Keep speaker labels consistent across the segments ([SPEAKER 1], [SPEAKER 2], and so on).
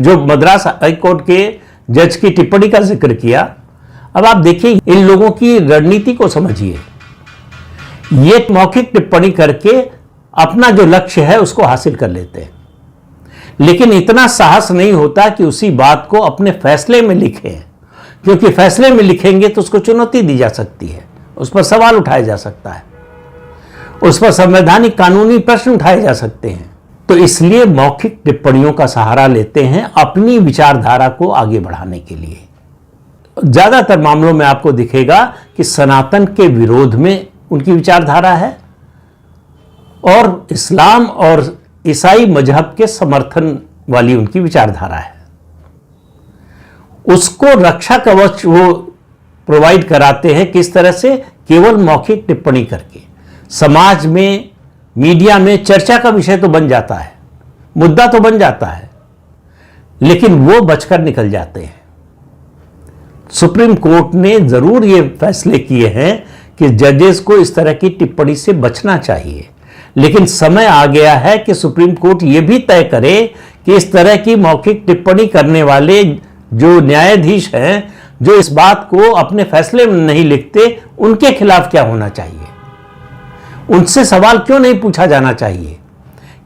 [SPEAKER 1] जो Madras high court के जज की टिप्पणी का जिक्र किया। अब आप देखिए, इन लोगों की रणनीति को समझिए। ये मौखिक टिप्पणी करके अपना जो लक्ष्य है उसको हासिल कर लेते हैं, लेकिन इतना साहस नहीं होता कि उसी बात को अपने फैसले में लिखें, क्योंकि फैसले में लिखेंगे तो उसको चुनौती दी जा सकती है, उस पर सवाल उठाया जा सकता है, उस पर संवैधानिक कानूनी प्रश्न उठाए जा सकते हैं। तो इसलिए मौखिक टिप्पणियों का सहारा लेते हैं अपनी विचारधारा को आगे बढ़ाने के लिए। ज्यादातर मामलों में आपको दिखेगा कि सनातन के विरोध में उनकी विचारधारा है और इस्लाम और ईसाई मजहब के समर्थन वाली उनकी विचारधारा है। उसको रक्षा कवच वो प्रोवाइड कराते हैं, किस तरह से? केवल मौखिक टिप्पणी करके। समाज में, मीडिया में चर्चा का विषय तो बन जाता है, मुद्दा तो बन जाता है, लेकिन वो बचकर निकल जाते हैं। सुप्रीम कोर्ट ने जरूर ये फैसले किए हैं कि जजेस को इस तरह की टिप्पणी से बचना चाहिए, लेकिन समय आ गया है कि सुप्रीम कोर्ट ये भी तय करे कि इस तरह की मौखिक टिप्पणी करने वाले जो न्यायाधीश हैं, जो इस बात को अपने फैसले में नहीं लिखते, उनके खिलाफ क्या होना चाहिए। उनसे सवाल क्यों नहीं पूछा जाना चाहिए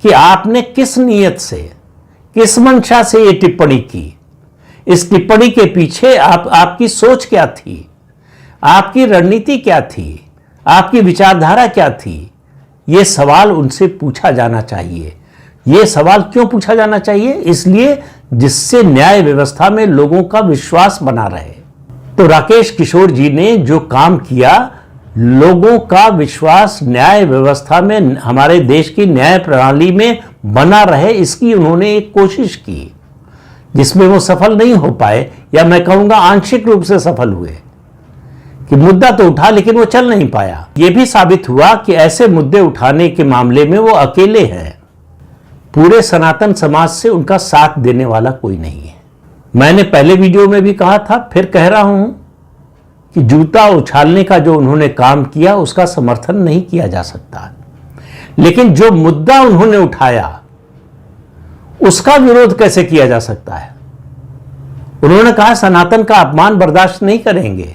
[SPEAKER 1] कि आपने किस नीयत से, किस मंशा से ये टिप्पणी की, इस टिप्पणी के पीछे आपकी सोच क्या थी, आपकी रणनीति क्या थी, आपकी विचारधारा क्या थी। ये सवाल उनसे पूछा जाना चाहिए। ये सवाल क्यों पूछा जाना चाहिए? इसलिए जिससे न्याय व्यवस्था में लोगों का विश्वास बना रहे। तो राकेश किशोर जी ने जो काम किया, लोगों का विश्वास न्याय व्यवस्था में, हमारे देश की न्याय प्रणाली में बना रहे, इसकी उन्होंने एक कोशिश की, जिसमें वो सफल नहीं हो पाए, या मैं कहूंगा आंशिक रूप से सफल हुए। कि मुद्दा तो उठा लेकिन वो चल नहीं पाया। यह भी साबित हुआ कि ऐसे मुद्दे उठाने के मामले में वो अकेले हैं। पूरे सनातन समाज से उनका साथ देने वाला कोई नहीं है। मैंने पहले वीडियो में भी कहा था, फिर कह रहा हूं कि जूता उछालने का जो उन्होंने काम किया उसका समर्थन नहीं किया जा सकता, लेकिन जो मुद्दा उन्होंने उठाया उसका विरोध कैसे किया जा सकता है। उन्होंने कहा सनातन का अपमान बर्दाश्त नहीं करेंगे।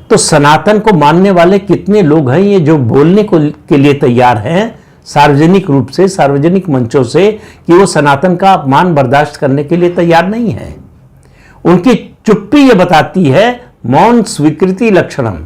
[SPEAKER 1] तो सनातन को मानने वाले कितने लोग हैं ये, जो बोलने के लिए तैयार हैं सार्वजनिक रूप से, सार्वजनिक मंचों से, कि वो सनातन का अपमान बर्दाश्त करने के लिए तैयार नहीं है। उनकी चुप्पी ये बताती है, मौन स्वीकृति लक्षणम।